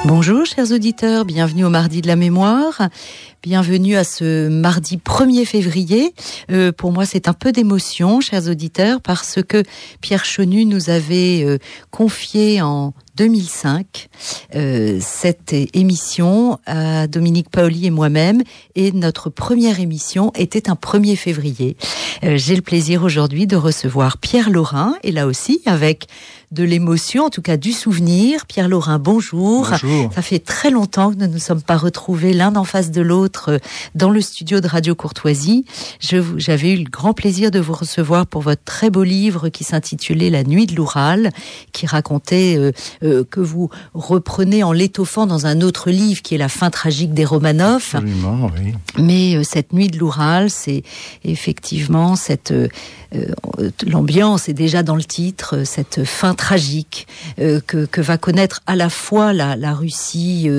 Bonjour chers auditeurs, bienvenue au Mardi de la Mémoire, bienvenue à ce mardi 1er février. Pour moi c'est un peu d'émotion chers auditeurs parce que Pierre Chenu nous avait confié en 2005 cette émission à Dominique Paoli et moi-même, et notre première émission était un 1er février. J'ai le plaisir aujourd'hui de recevoir Pierre Laurin, et là aussi avec de l'émotion, en tout cas du souvenir. Pierre Laurin, bonjour. Bonjour. Ça fait très longtemps que nous ne nous sommes pas retrouvés l'un en face de l'autre dans le studio de Radio Courtoisie. J'avais eu le grand plaisir de vous recevoir pour votre très beau livre qui s'intitulait La Nuit de l'Oural, qui racontait que vous reprenez en l'étoffant dans un autre livre qui est La fin tragique des Romanov. Absolument, oui. Mais cette Nuit de l'Oural, c'est effectivement cette l'ambiance est déjà dans le titre, cette fin tragique que va connaître à la fois la Russie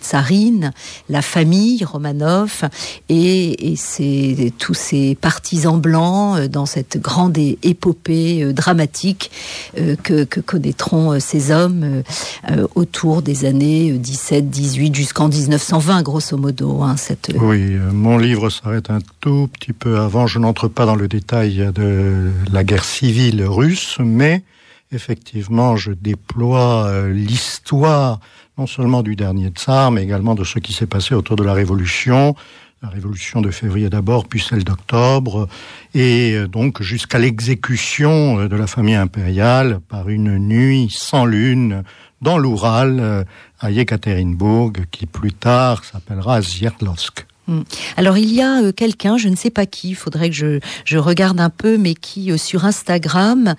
tsarine, la famille Romanov et tous ces partisans blancs dans cette grande épopée dramatique que connaîtront ces hommes autour des années 17-18 jusqu'en 1920 grosso modo. Oui, mon livre s'arrête un tout petit peu avant, je n'entre pas dans le détail de la guerre civile russe, mais effectivement, je déploie l'histoire non seulement du dernier tsar, mais également de ce qui s'est passé autour de la révolution de février d'abord, puis celle d'octobre, et donc jusqu'à l'exécution de la famille impériale par une nuit sans lune dans l'Oural, à Yekaterinbourg, qui plus tard s'appellera Sverdlovsk. Alors il y a quelqu'un, je ne sais pas qui, il faudrait que je regarde un peu, mais qui sur Instagram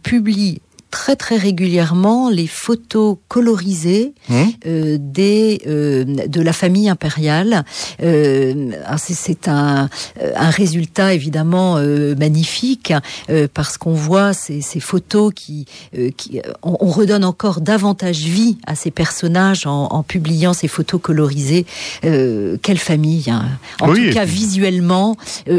publie très très régulièrement les photos colorisées de la famille impériale. C'est un résultat évidemment magnifique parce qu'on voit ces photos qui on redonne encore davantage vie à ces personnages en publiant ces photos colorisées. Quelle famille, hein. En tout cas visuellement,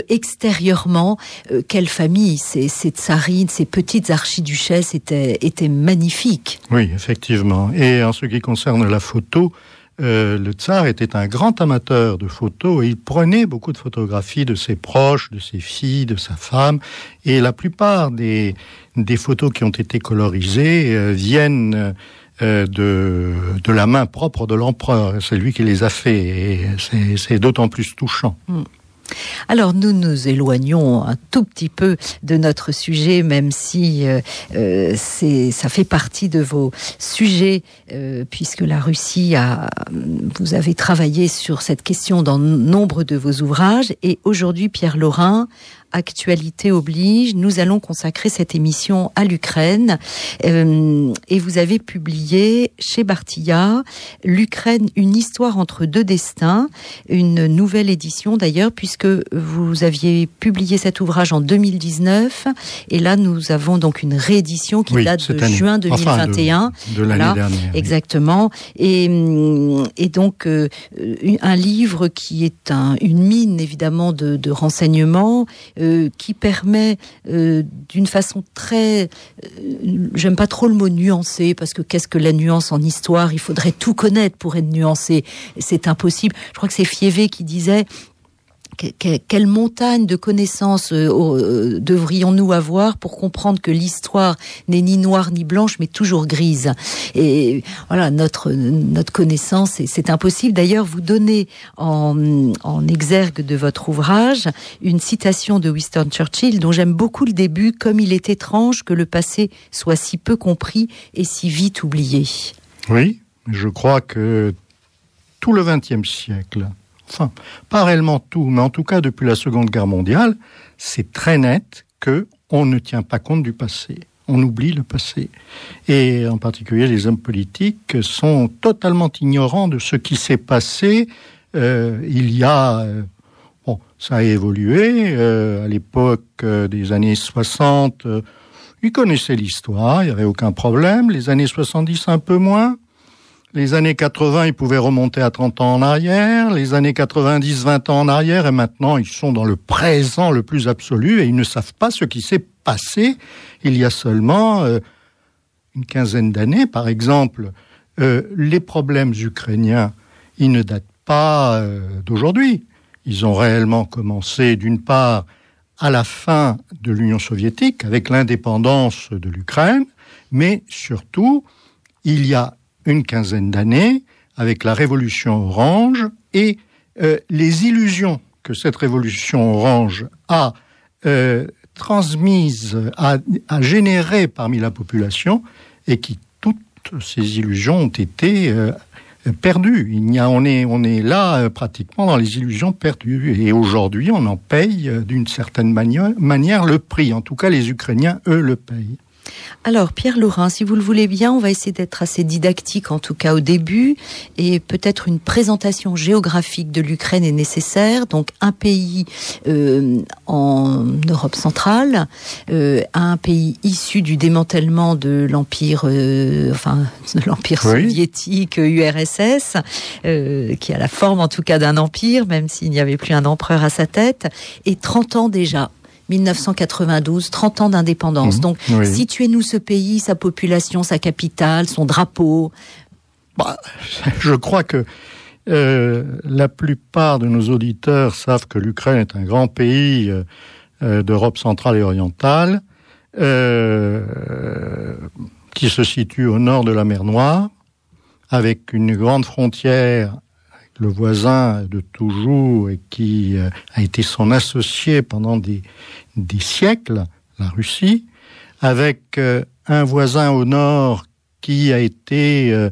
extérieurement, quelle famille. Ces tsarines, ces petites archiduchesses était magnifique. Oui, effectivement. Et en ce qui concerne la photo, le tsar était un grand amateur de photos et il prenait beaucoup de photographies de ses proches, de ses filles, de sa femme. Et la plupart des photos qui ont été colorisées viennent de la main propre de l'empereur. C'est lui qui les a fait et c'est d'autant plus touchant. Alors nous nous éloignons un tout petit peu de notre sujet, même si ça fait partie de vos sujets, puisque la Russie vous avez travaillé sur cette question dans nombre de vos ouvrages, et aujourd'hui Pierre Laurin, actualité oblige, nous allons consacrer cette émission à l'Ukraine, et vous avez publié chez Bartilla l'Ukraine, une histoire entre deux destins, une nouvelle édition d'ailleurs, puisque vous aviez publié cet ouvrage en 2019, et là nous avons donc une réédition qui date de juin 2021, de l'année dernière. Exactement, et donc un livre qui est une mine évidemment de renseignements, qui permet d'une façon très... j'aime pas trop le mot nuancé, parce que qu'est-ce que la nuance en histoire ? Il faudrait tout connaître pour être nuancé. C'est impossible. Je crois que c'est Fievé qui disait... Quelle montagne de connaissances devrions-nous avoir pour comprendre que l'histoire n'est ni noire ni blanche, mais toujours grise. Et voilà, notre connaissance, c'est impossible. D'ailleurs, vous donnez en exergue de votre ouvrage une citation de Winston Churchill, dont j'aime beaucoup le début, « Comme il est étrange que le passé soit si peu compris et si vite oublié ». Oui, je crois que tout le XXe siècle... Enfin, pas réellement tout, mais en tout cas depuis la Seconde Guerre mondiale, c'est très net qu'on ne tient pas compte du passé. On oublie le passé. Et en particulier, les hommes politiques sont totalement ignorants de ce qui s'est passé. Il y a... ça a évolué. À l'époque des années 60, ils connaissaient l'histoire, il n'y avait aucun problème. Les années 70, un peu moins. Les années 80, ils pouvaient remonter à 30 ans en arrière. Les années 90, 20 ans en arrière. Et maintenant, ils sont dans le présent le plus absolu et ils ne savent pas ce qui s'est passé il y a seulement une quinzaine d'années. Par exemple, les problèmes ukrainiens, ils ne datent pas d'aujourd'hui. Ils ont réellement commencé, d'une part, à la fin de l'Union soviétique, avec l'indépendance de l'Ukraine, mais surtout, il y a une quinzaine d'années, avec la révolution orange et les illusions que cette révolution orange a transmises, a générées parmi la population, et qui, toutes ces illusions ont été perdues. On est là pratiquement dans les illusions perdues. Et aujourd'hui, on en paye d'une certaine manière le prix. En tout cas, les Ukrainiens, eux, le payent. Alors, Pierre Laurin, si vous le voulez bien, on va essayer d'être assez didactique, en tout cas au début, et peut-être une présentation géographique de l'Ukraine est nécessaire. Donc, un pays en Europe centrale, un pays issu du démantèlement de l'Empire, de l'Empire soviétique, URSS, qui a la forme, en tout cas, d'un empire, même s'il n'y avait plus un empereur à sa tête, et 30 ans déjà. 1992, 30 ans d'indépendance. Donc, situez-nous ce pays, sa population, sa capitale, son drapeau. Je crois que la plupart de nos auditeurs savent que l'Ukraine est un grand pays d'Europe centrale et orientale, qui se situe au nord de la mer Noire, avec une grande frontière, le voisin de toujours et qui a été son associé pendant des siècles, la Russie, avec un voisin au nord qui a été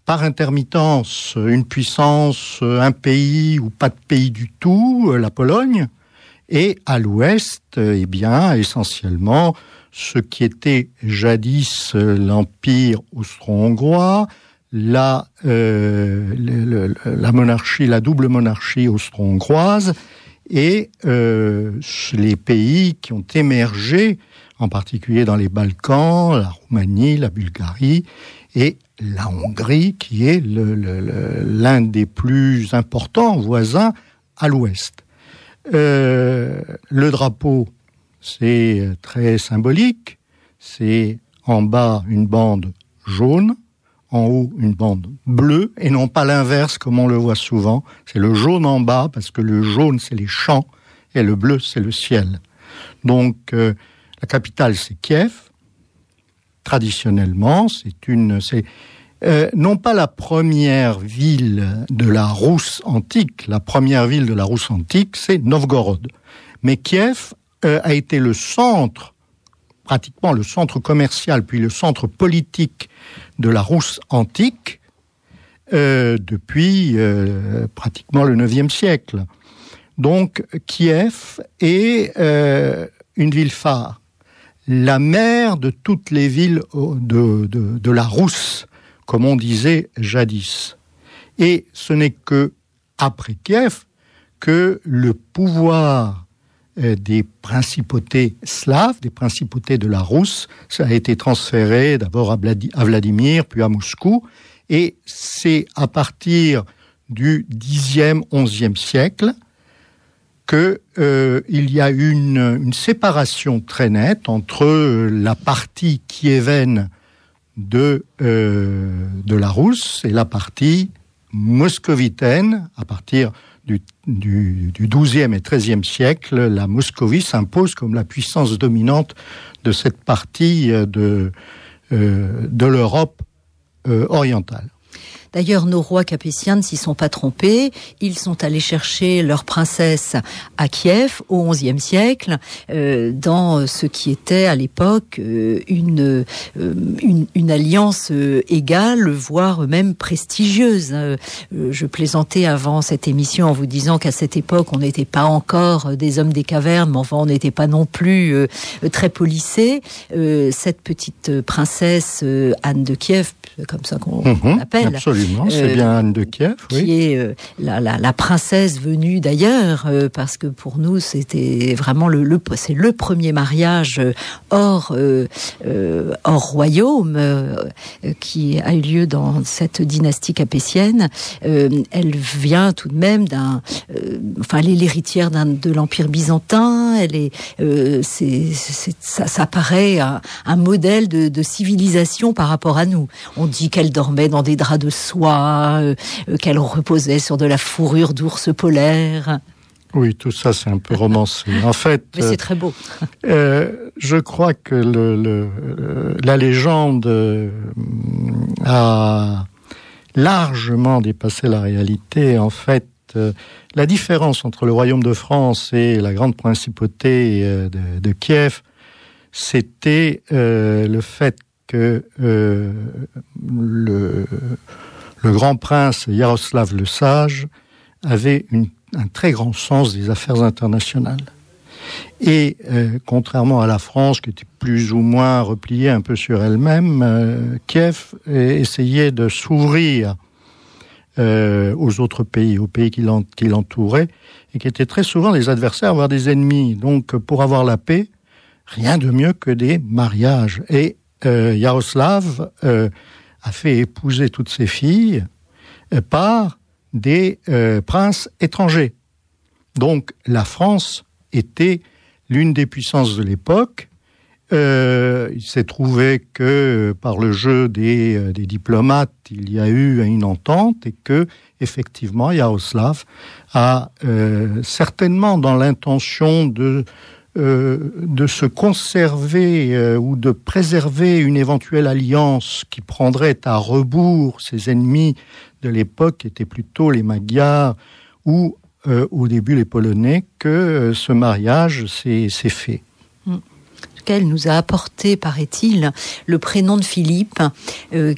par intermittence une puissance, un pays ou pas de pays du tout, la Pologne, et à l'ouest, essentiellement ce qui était jadis l'Empire austro-hongrois, la monarchie, la double monarchie austro-hongroise, et les pays qui ont émergé, en particulier dans les Balkans, la Roumanie, la Bulgarie, et la Hongrie, qui est l'un des plus importants voisins à l'ouest. Le drapeau, c'est très symbolique, c'est en bas une bande jaune, en haut une bande bleue, et non pas l'inverse comme on le voit souvent. C'est le jaune en bas, parce que le jaune c'est les champs, et le bleu c'est le ciel. Donc la capitale c'est Kiev. Traditionnellement, c'est non pas la première ville de la Rousse antique. La première ville de la Rousse antique, c'est Novgorod. Mais Kiev a été le centre, pratiquement le centre commercial, puis le centre politique de la Rousse antique depuis pratiquement le IXe siècle. Donc Kiev est une ville phare, la mère de toutes les villes de la Rousse, comme on disait jadis. Et ce n'est que après Kiev que le pouvoir des principautés slaves, des principautés de la Rousse, ça a été transféré d'abord à Vladimir, puis à Moscou, et c'est à partir du Xe, XIe siècle que il y a une séparation très nette entre la partie kiévenne de la Rousse et la partie moscovitaine. À partir du XIIe et XIIIe siècle, la Moscovie s'impose comme la puissance dominante de cette partie de l'Europe orientale. D'ailleurs, nos rois capétiens ne s'y sont pas trompés. Ils sont allés chercher leur princesse à Kiev au XIe siècle, dans ce qui était à l'époque une alliance égale, voire même prestigieuse. Je plaisantais avant cette émission en vous disant qu'à cette époque, on n'était pas encore des hommes des cavernes, mais enfin, on n'était pas non plus très policés. Cette petite princesse Anne de Kiev, comme ça qu'on l'appelle. Absolument. Absolument, c'est bien Anne de Kiev, qui est la princesse venue d'ailleurs, parce que pour nous c'était vraiment c'est le premier mariage hors royaume qui a eu lieu dans cette dynastie capétienne. Elle vient tout de même elle est l'héritière de l'Empire byzantin. Elle est, ça paraît un modèle de civilisation par rapport à nous. On dit qu'elle dormait dans des draps de soie, qu'elle reposait sur de la fourrure d'ours polaire. Oui, tout ça, c'est un peu romancé. En fait, mais c'est très beau. Je crois que la légende a largement dépassé la réalité. En fait, la différence entre le royaume de France et la grande principauté de Kiev, c'était le fait que le grand prince Yaroslav le Sage avait un très grand sens des affaires internationales. Et contrairement à la France, qui était plus ou moins repliée un peu sur elle-même, Kiev essayait de s'ouvrir aux autres pays, aux pays qui l'entouraient, et qui étaient très souvent des adversaires, voire des ennemis. Donc, pour avoir la paix, rien de mieux que des mariages. Et Yaroslav a fait épouser toutes ses filles par des princes étrangers. Donc, la France était l'une des puissances de l'époque. Il s'est trouvé que par le jeu des diplomates, il y a eu une entente et que, effectivement, Yaroslav a certainement dans l'intention de se conserver ou de préserver une éventuelle alliance qui prendrait à rebours ses ennemis de l'époque, qui étaient plutôt les Magyars ou au début les Polonais, que ce mariage s'est fait. Elle nous a apporté, paraît-il, le prénom de Philippe,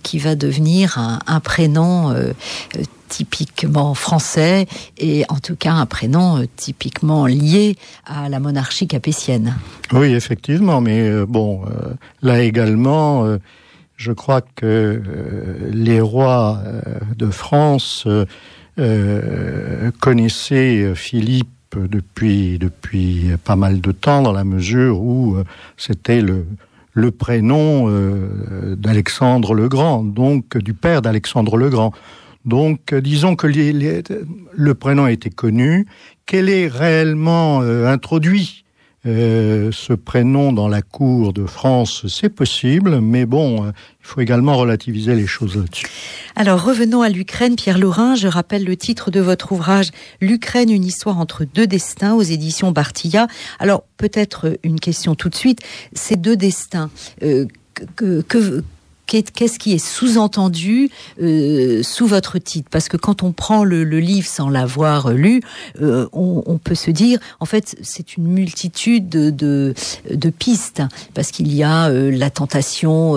qui va devenir un prénom typiquement français, et en tout cas un prénom typiquement lié à la monarchie capétienne. Oui, effectivement, mais là également, je crois que les rois de France connaissaient Philippe depuis pas mal de temps, dans la mesure où c'était le prénom d'Alexandre le Grand, donc du père d'Alexandre le Grand. Donc, disons que le prénom a été connu, qu'elle ait réellement introduit ce prénom dans la cour de France, c'est possible, mais il faut également relativiser les choses là-dessus. Alors, revenons à l'Ukraine. Pierre Laurin, je rappelle le titre de votre ouvrage « L'Ukraine, une histoire entre deux destins » aux éditions Bartilla. Alors, peut-être une question tout de suite. Ces deux destins, qu'est-ce qui est sous-entendu sous votre titre? Parce que quand on prend le livre sans l'avoir lu, on peut se dire, en fait, c'est une multitude de pistes, parce qu'il y a la tentation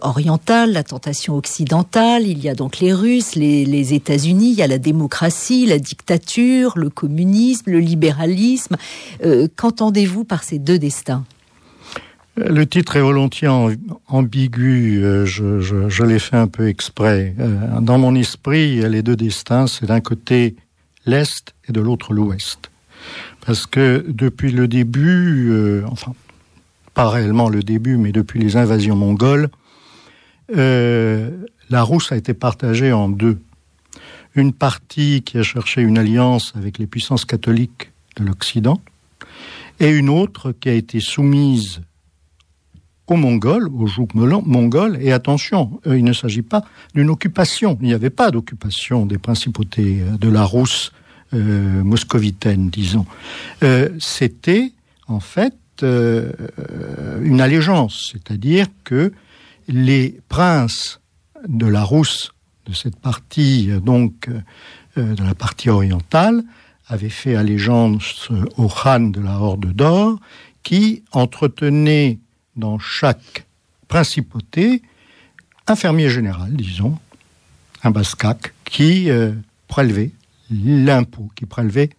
orientale, la tentation occidentale, il y a donc les Russes, les États-Unis, il y a la démocratie, la dictature, le communisme, le libéralisme. Qu'entendez-vous par ces deux destins? Le titre est volontiers ambigu, je l'ai fait un peu exprès. Dans mon esprit, les deux destins, c'est d'un côté l'Est et de l'autre l'Ouest. Parce que depuis le début, pas réellement le début, mais depuis les invasions mongoles, la Rousse a été partagée en deux. Une partie qui a cherché une alliance avec les puissances catholiques de l'Occident, et une autre qui a été soumise aux Mongols, aux jougs mongols, et attention, il ne s'agit pas d'une occupation. Il n'y avait pas d'occupation des principautés de la Rousse moscovitaine, disons. C'était, en fait, une allégeance, c'est-à-dire que les princes de la Rousse, de cette partie, donc, de la partie orientale, avaient fait allégeance au Khan de la Horde d'Or, qui entretenait dans chaque principauté un fermier général, disons, un baskak, qui prélevait l'impôt, qui prélevait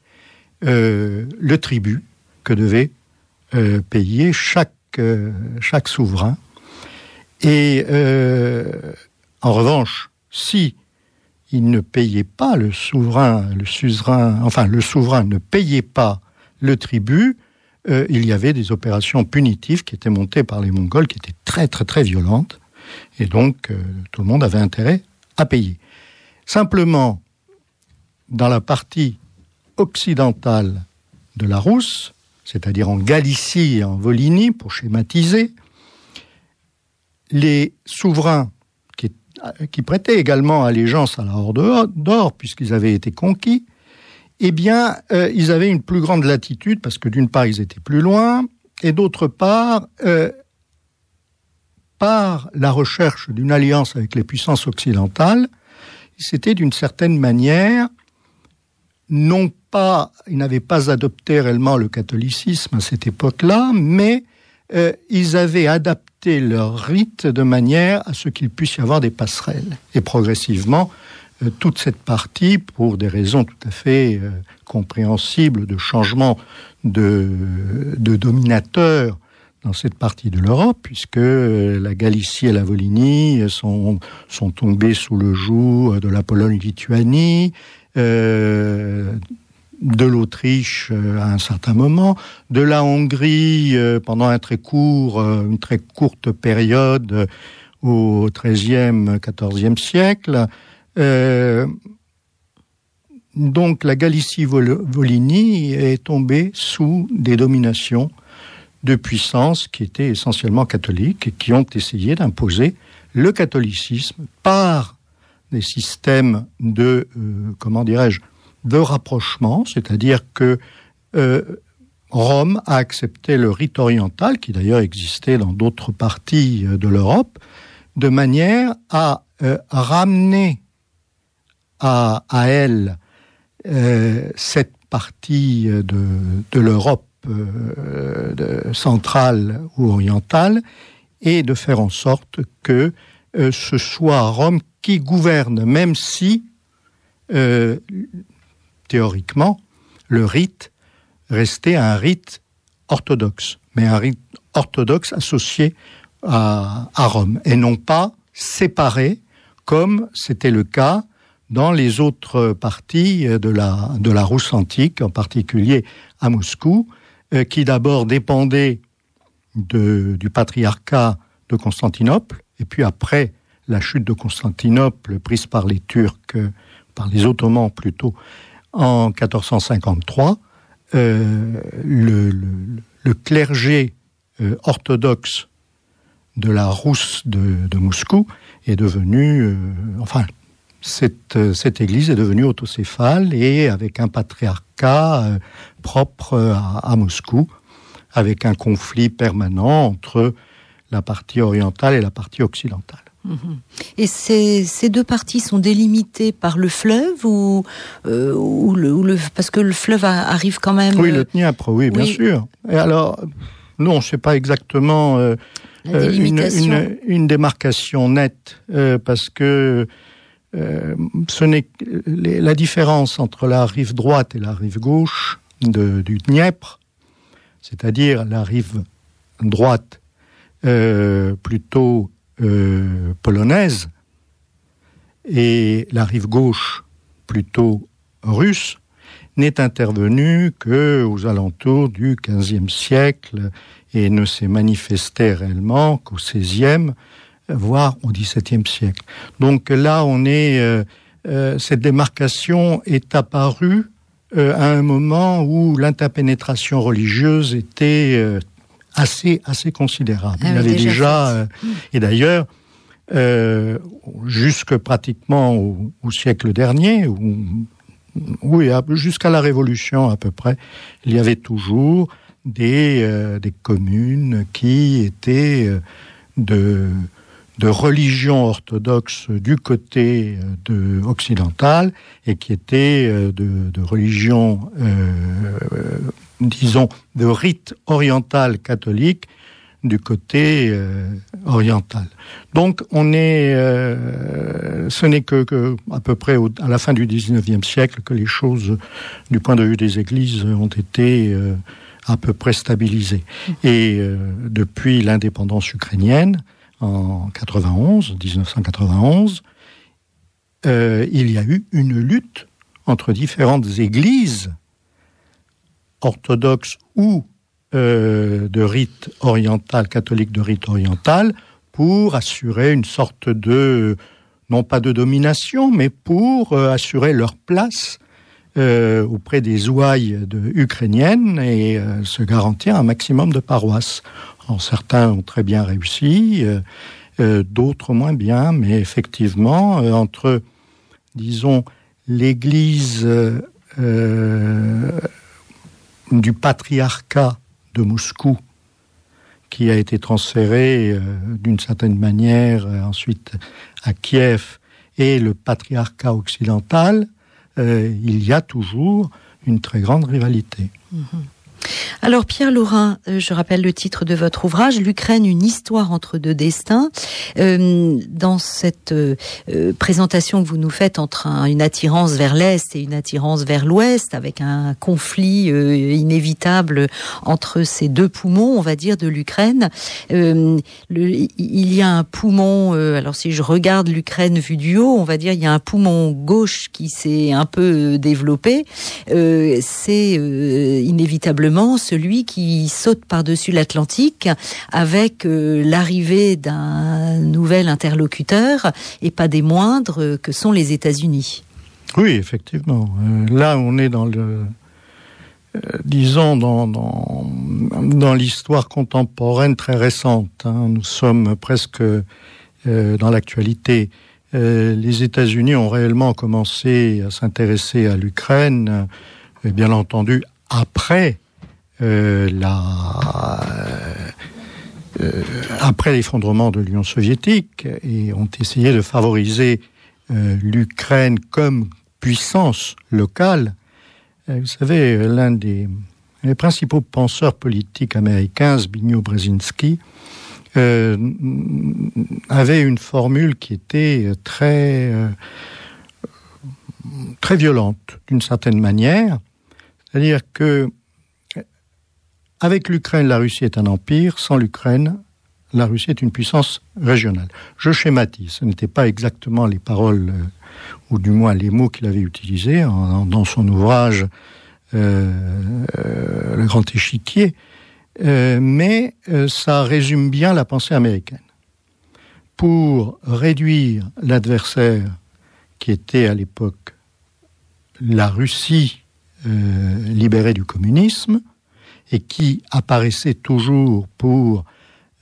le tribut que devait payer chaque souverain. Et en revanche, si il ne payait pas le souverain ne payait pas le tribut, il y avait des opérations punitives qui étaient montées par les Mongols, qui étaient très très très violentes, et donc tout le monde avait intérêt à payer. Simplement, dans la partie occidentale de la Rousse, c'est-à-dire en Galicie et en Volhynie, pour schématiser, les souverains qui prêtaient également allégeance à la Horde d'Or, puisqu'ils avaient été conquis, eh bien, ils avaient une plus grande latitude, parce que d'une part, ils étaient plus loin, et d'autre part, par la recherche d'une alliance avec les puissances occidentales, c'était d'une certaine manière, non pas, ils n'avaient pas adopté réellement le catholicisme à cette époque-là, mais ils avaient adapté leur rite de manière à ce qu'il puisse y avoir des passerelles. Et progressivement, toute cette partie, pour des raisons tout à fait compréhensibles de changement de dominateur dans cette partie de l'Europe, puisque la Galicie et la Volhynie sont tombées sous le joug de la Pologne-Lituanie, de l'Autriche à un certain moment, de la Hongrie pendant une très courte période au XIIIe, XIVe siècle. Donc la Galicie-Volhynie est tombée sous des dominations de puissances qui étaient essentiellement catholiques et qui ont essayé d'imposer le catholicisme par des systèmes de rapprochement, c'est-à-dire que Rome a accepté le rite oriental, qui d'ailleurs existait dans d'autres parties de l'Europe, de manière à ramener à elle cette partie de l'Europe centrale ou orientale, et de faire en sorte que ce soit Rome qui gouverne, même si théoriquement, le rite restait un rite orthodoxe, mais un rite orthodoxe associé à Rome, et non pas séparé, comme c'était le cas dans les autres parties de la Rousse antique, en particulier à Moscou, qui d'abord dépendait du patriarcat de Constantinople, et puis après la chute de Constantinople prise par les Turcs, par les Ottomans plutôt, en 1453, le clergé orthodoxe de la Rousse de Moscou est devenu, cette église est devenue autocéphale et avec un patriarcat propre à Moscou, avec un conflit permanent entre la partie orientale et la partie occidentale. Et ces deux parties sont délimitées par le fleuve ou parce que le fleuve arrive quand même... Oui, le Dniepr, oui, bien sûr. Et alors, non, c'est pas exactement une démarcation nette, parce que la différence entre la rive droite et la rive gauche du Dniepr, c'est-à-dire la rive droite plutôt polonaise et la rive gauche plutôt russe, n'est intervenue qu'aux alentours du XVe siècle et ne s'est manifestée réellement qu'au XVIe, voire au XVIIe siècle. Donc là, cette démarcation est apparue à un moment où l'interpénétration religieuse était assez considérable. Il y avait déjà et d'ailleurs, jusque pratiquement au siècle dernier, jusqu'à la Révolution à peu près, il y avait toujours des communes qui étaient de religion orthodoxe du côté occidental et qui étaient de religion, disons, de rite oriental catholique du côté oriental. Donc ce n'est que à peu près à la fin du XIXe siècle que les choses, du point de vue des églises, ont été à peu près stabilisées. Et depuis l'indépendance ukrainienne, en 1991, il y a eu une lutte entre différentes églises orthodoxes ou de rite oriental, catholique de rite oriental, pour assurer une sorte de, non pas de domination, mais pour assurer leur place auprès des ouailles ukrainiennes et se garantir un maximum de paroisses. Alors, certains ont très bien réussi, d'autres moins bien, mais effectivement, entre, disons, l'église du patriarcat de Moscou, qui a été transféré d'une certaine manière ensuite à Kiev, et le patriarcat occidental, il y a toujours une très grande rivalité. Alors Pierre Laurin, je rappelle le titre de votre ouvrage, l'Ukraine, une histoire entre deux destins. Dans cette présentation que vous nous faites entre une attirance vers l'Est et une attirance vers l'Ouest, avec un conflit inévitable entre ces deux poumons, on va dire, de l'Ukraine, il y a un poumon, alors si je regarde l'Ukraine vue du haut, on va dire il y a un poumon gauche qui s'est un peu développé, c'est inévitablement celui qui saute par-dessus l'Atlantique avec l'arrivée d'un nouvel interlocuteur, et pas des moindres, que sont les États-Unis. Oui, effectivement. Là, on est dans le... disons, dans l'histoire contemporaine très récente. Nous sommes presque dans l'actualité. Les États-Unis ont réellement commencé à s'intéresser à l'Ukraine, bien entendu, après après l'effondrement de l'Union soviétique, et ont essayé de favoriser l'Ukraine comme puissance locale. Vous savez, l'un des principaux penseurs politiques américains, Zbigniew Brzezinski, avait une formule qui était très violente, d'une certaine manière. C'est-à-dire que avec l'Ukraine, la Russie est un empire. Sans l'Ukraine, la Russie est une puissance régionale. Je schématise. Ce n'étaient pas exactement les paroles, ou du moins les mots qu'il avait utilisés dans son ouvrage Le Grand Échiquier. Mais ça résume bien la pensée américaine. Pour réduire l'adversaire, qui était à l'époque la Russie libérée du communisme, et qui apparaissait toujours pour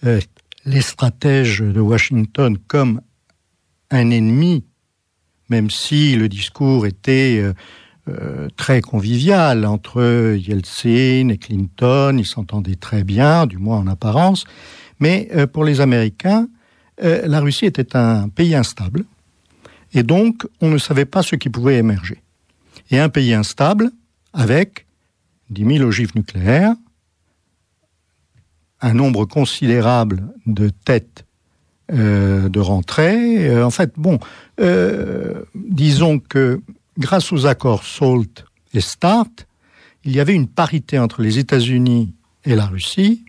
les stratèges de Washington comme un ennemi, même si le discours était très convivial entre Yeltsin et Clinton, ils s'entendaient très bien, du moins en apparence, mais pour les Américains, la Russie était un pays instable, et donc on ne savait pas ce qui pouvait émerger. Et un pays instable, avec 10 000 ogives nucléaires, un nombre considérable de têtes de rentrée. En fait, disons que grâce aux accords SALT et START, il y avait une parité entre les États-Unis et la Russie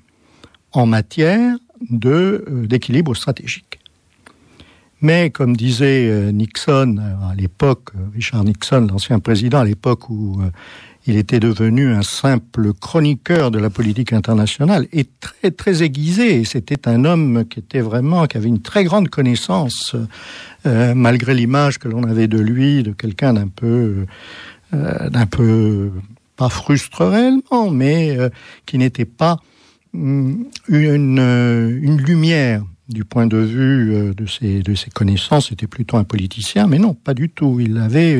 en matière d'équilibre stratégique. Mais comme disait Nixon à l'époque, Richard Nixon, l'ancien président, à l'époque où il était devenu un simple chroniqueur de la politique internationale et très très aiguisé. C'était un homme qui avait une très grande connaissance, malgré l'image que l'on avait de lui, de quelqu'un d'un peu pas frustre réellement, mais qui n'était pas une lumière du point de vue de ses connaissances. C'était plutôt un politicien, mais non, pas du tout. Il avait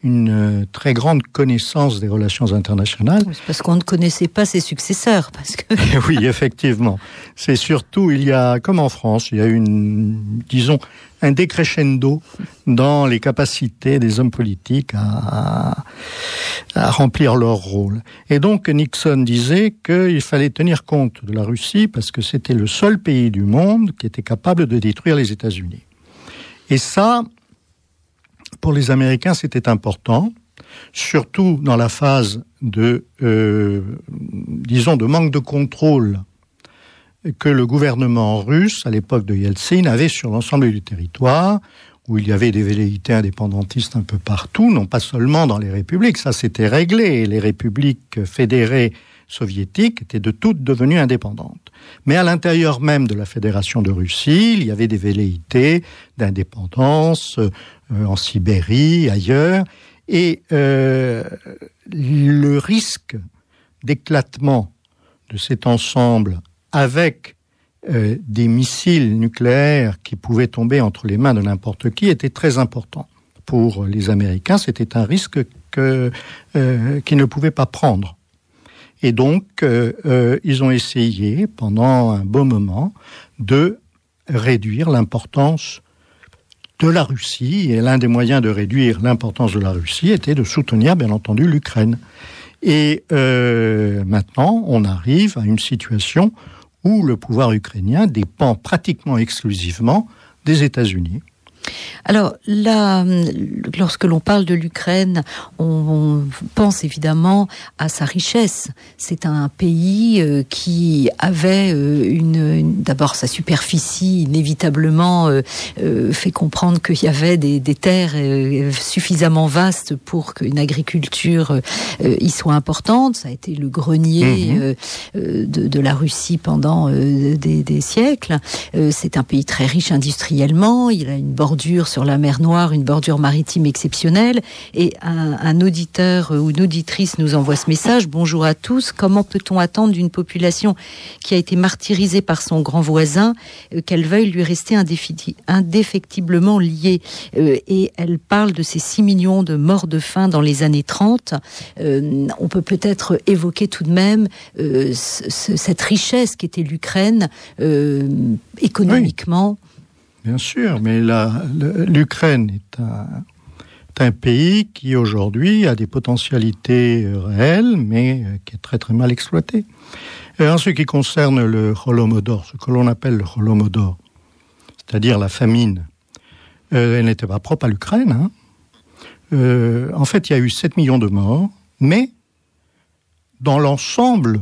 une très grande connaissance des relations internationales. C'est parce qu'on ne connaissait pas ses successeurs. Parce que... Oui, effectivement. C'est surtout, il y a, comme en France, il y a un décrescendo dans les capacités des hommes politiques à remplir leur rôle. Et donc, Nixon disait qu'il fallait tenir compte de la Russie parce que c'était le seul pays du monde qui était capable de détruire les États-Unis. Et ça, pour les Américains, c'était important, surtout dans la phase de manque de contrôle que le gouvernement russe, à l'époque de Yeltsin, avait sur l'ensemble du territoire, où il y avait des velléités indépendantistes un peu partout, non pas seulement dans les républiques, ça s'était réglé, les républiques fédérées soviétiques étaient de toutes devenues indépendantes. Mais à l'intérieur même de la Fédération de Russie, il y avait des velléités d'indépendance en Sibérie, ailleurs, et le risque d'éclatement de cet ensemble avec des missiles nucléaires qui pouvaient tomber entre les mains de n'importe qui était très important. Pour les Américains, c'était un risque qu'ils ne pouvaient pas prendre. Et donc, ils ont essayé, pendant un bon moment, de réduire l'importance de la Russie. Et l'un des moyens de réduire l'importance de la Russie était de soutenir, bien entendu, l'Ukraine. Et maintenant, on arrive à une situation où le pouvoir ukrainien dépend pratiquement exclusivement des États-Unis. Alors là, lorsque l'on parle de l'Ukraine, on pense évidemment à sa richesse. C'est un pays qui avait d'abord sa superficie inévitablement fait comprendre qu'il y avait des terres suffisamment vastes pour qu'une agriculture y soit importante. Ça a été le grenier de la Russie pendant des siècles. C'est un pays très riche industriellement. Il a une bordure sur la mer Noire, une bordure maritime exceptionnelle. Et un auditeur ou une auditrice nous envoie ce message. Bonjour à tous. Comment peut-on attendre d'une population qui a été martyrisée par son grand voisin qu'elle veuille lui rester indéfectiblement liée? Et elle parle de ces 6 millions de morts de faim dans les années 30. On peut peut-être évoquer tout de même cette richesse qu'était l'Ukraine économiquement. Oui. Bien sûr, mais l'Ukraine est un pays qui aujourd'hui a des potentialités réelles, mais qui est très très mal exploité. En ce qui concerne le Holodomor, ce que l'on appelle le Holodomor, c'est-à-dire la famine, elle n'était pas propre à l'Ukraine. En fait, il y a eu 7 millions de morts, mais dans l'ensemble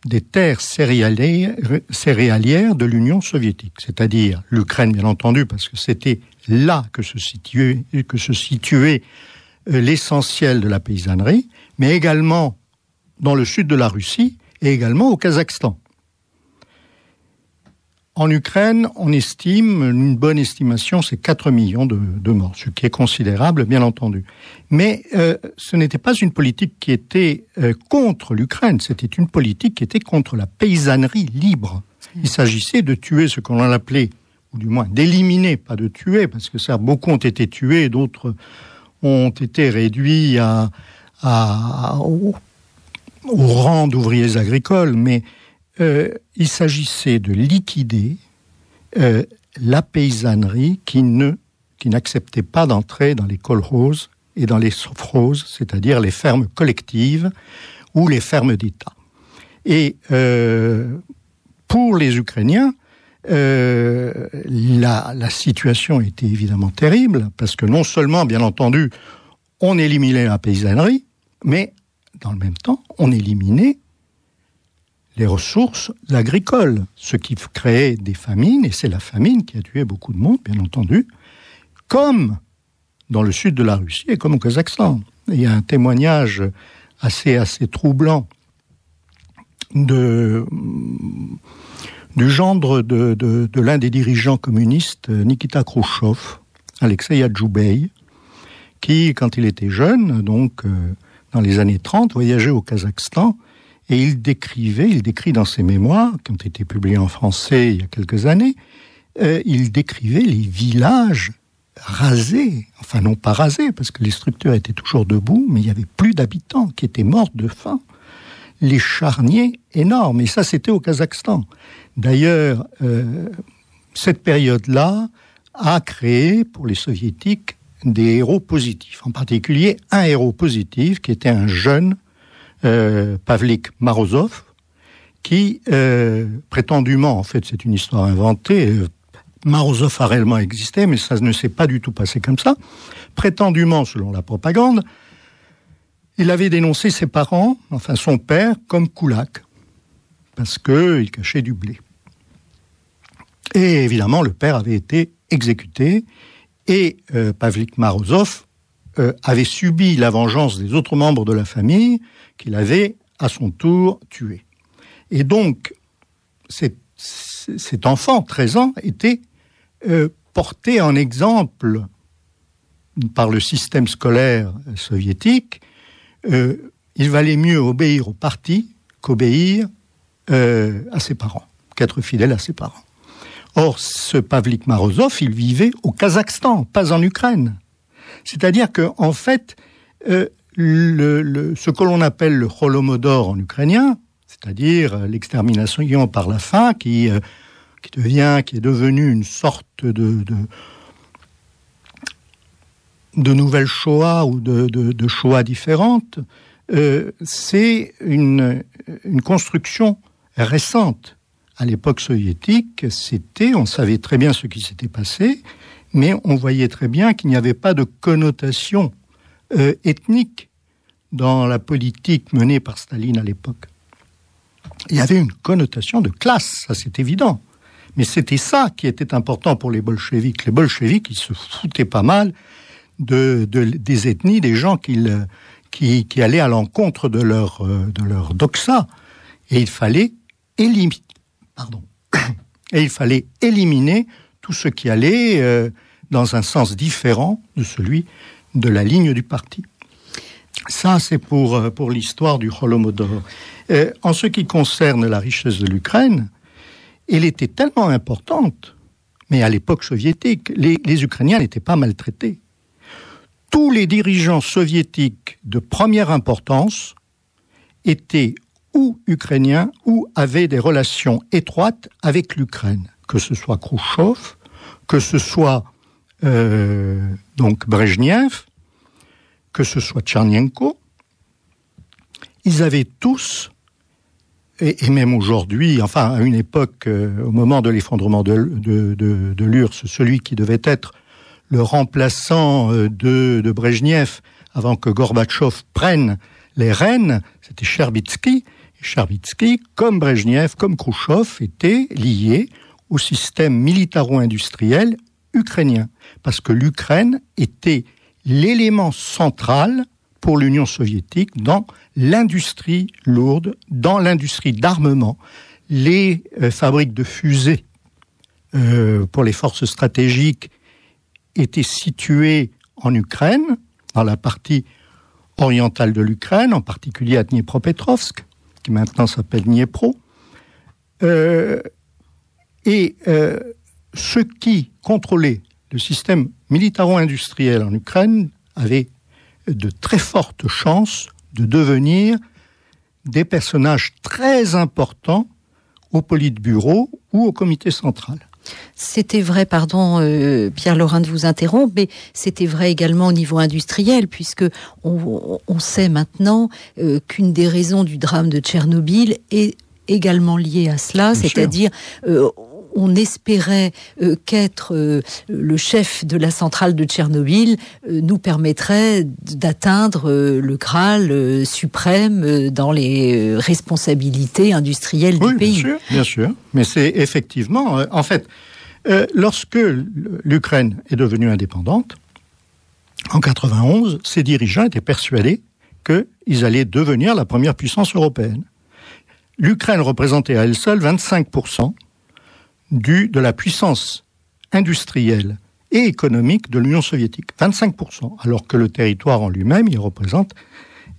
des terres céréalières de l'Union soviétique, c'est-à-dire l'Ukraine, bien entendu, parce que c'était là que se situait l'essentiel de la paysannerie, mais également dans le sud de la Russie et également au Kazakhstan. En Ukraine, on estime, une bonne estimation, c'est 4 millions de morts, ce qui est considérable, bien entendu. Mais ce n'était pas une politique qui était contre l'Ukraine, c'était une politique qui était contre la paysannerie libre. Il s'agissait de tuer ce qu'on appelait, ou du moins d'éliminer, pas de tuer, parce que ça, beaucoup ont été tués, d'autres ont été réduits au rang d'ouvriers agricoles, mais il s'agissait de liquider la paysannerie qui n'acceptait pas d'entrer dans les kolkhozes et dans les sovkhozes, c'est-à-dire les fermes collectives ou les fermes d'État. Et pour les Ukrainiens, la situation était évidemment terrible, parce que non seulement, bien entendu, on éliminait la paysannerie, mais dans le même temps, on éliminait les ressources agricoles, ce qui créait des famines, et c'est la famine qui a tué beaucoup de monde, bien entendu, comme dans le sud de la Russie et comme au Kazakhstan. Il y a un témoignage assez troublant du gendre de l'un des dirigeants communistes, Nikita Khrouchtchev, Alexei Adjoubey, qui, quand il était jeune, donc dans les années 30, voyageait au Kazakhstan. Et il décrit dans ses mémoires, qui ont été publiés en français il y a quelques années, il décrivait les villages rasés, enfin non pas rasés, parce que les structures étaient toujours debout, mais il n'y avait plus d'habitants qui étaient morts de faim. Les charniers énormes, et ça c'était au Kazakhstan. D'ailleurs, cette période-là a créé pour les soviétiques des héros positifs, en particulier un héros positif qui était un jeune Pavlik Morozov, qui prétendument, en fait c'est une histoire inventée, Morozov a réellement existé, mais ça ne s'est pas du tout passé comme ça, prétendument, selon la propagande, il avait dénoncé ses parents, enfin son père, comme koulak, parce qu'il cachait du blé. Et évidemment, le père avait été exécuté, Et Pavlik Morozov avait subi la vengeance des autres membres de la famille qu'il avait à son tour tués. Et donc, cet enfant, 13 ans, était porté en exemple par le système scolaire soviétique. Il valait mieux obéir au parti qu'obéir à ses parents, qu'être fidèle à ses parents. Or, ce Pavlik Morozov, il vivait au Kazakhstan, pas en Ukraine. C'est-à-dire qu'en fait, ce que l'on appelle le Holomodor en ukrainien, c'est-à-dire l'extermination par la faim, qui est devenue une sorte de nouvelle Shoah ou de Shoah différentes, c'est une construction récente. À l'époque soviétique, on savait très bien ce qui s'était passé, mais on voyait très bien qu'il n'y avait pas de connotation ethnique dans la politique menée par Staline à l'époque. Il y avait une connotation de classe, ça c'est évident. Mais c'était ça qui était important pour les bolcheviks. Les bolcheviks, ils se foutaient pas mal des ethnies, des gens qui allaient à l'encontre de leur doxa. Et il fallait éliminer tout ce qui allait dans un sens différent de celui de la ligne du parti. Ça, c'est pour l'histoire du Holomodor. En ce qui concerne la richesse de l'Ukraine, elle était tellement importante, mais à l'époque soviétique, les Ukrainiens n'étaient pas maltraités. Tous les dirigeants soviétiques de première importance étaient ou ukrainiens ou avaient des relations étroites avec l'Ukraine, que ce soit Khrouchtchev, que ce soit donc Brejnev, que ce soit Tchernenko. Ils avaient tous, et même aujourd'hui, enfin à une époque, au moment de l'effondrement de l'URSS, celui qui devait être le remplaçant de Brejnev avant que Gorbatchev prenne les rênes, c'était Cherbitsky. Et Cherbitsky, comme Brejnev, comme Khrouchtchev, était lié au système militaro-industriel ukrainien, parce que l'Ukraine était l'élément central pour l'Union soviétique dans l'industrie lourde, dans l'industrie d'armement. Les fabriques de fusées pour les forces stratégiques étaient situées en Ukraine, dans la partie orientale de l'Ukraine, en particulier à Dniepropetrovsk, qui maintenant s'appelle Dniepro. Ceux qui contrôlaient le système militaro-industriel en Ukraine avaient de très fortes chances de devenir des personnages très importants au Politburo ou au comité central. C'était vrai, pardon Pierre-Laurin de vous interrompre, mais c'était vrai également au niveau industriel, puisque on sait maintenant qu'une des raisons du drame de Tchernobyl est également liée à cela, bien c'est-à-dire on espérait qu'être le chef de la centrale de Tchernobyl nous permettrait d'atteindre le Graal suprême dans les responsabilités industrielles du pays. Bien sûr. Mais c'est effectivement... en fait, lorsque l'Ukraine est devenue indépendante, en 91, ses dirigeants étaient persuadés qu'ils allaient devenir la première puissance européenne. L'Ukraine représentait à elle seule 25% de la puissance industrielle et économique de l'Union soviétique. 25%, alors que le territoire en lui-même, il représente,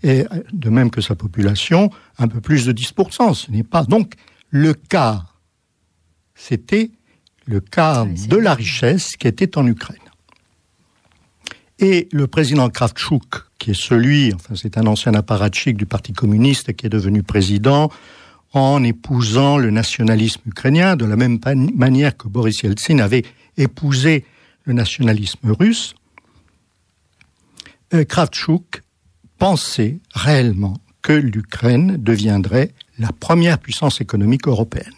et de même que sa population, un peu plus de 10%. Ce n'est pas donc le quart. C'était le quart de la richesse qui était en Ukraine. Et le président Kravtchouk, qui est c'est un ancien apparatchik du Parti communiste qui est devenu président, en épousant le nationalisme ukrainien, de la même manière que Boris Yeltsin avait épousé le nationalisme russe, Kravtchouk pensait réellement que l'Ukraine deviendrait la première puissance économique européenne.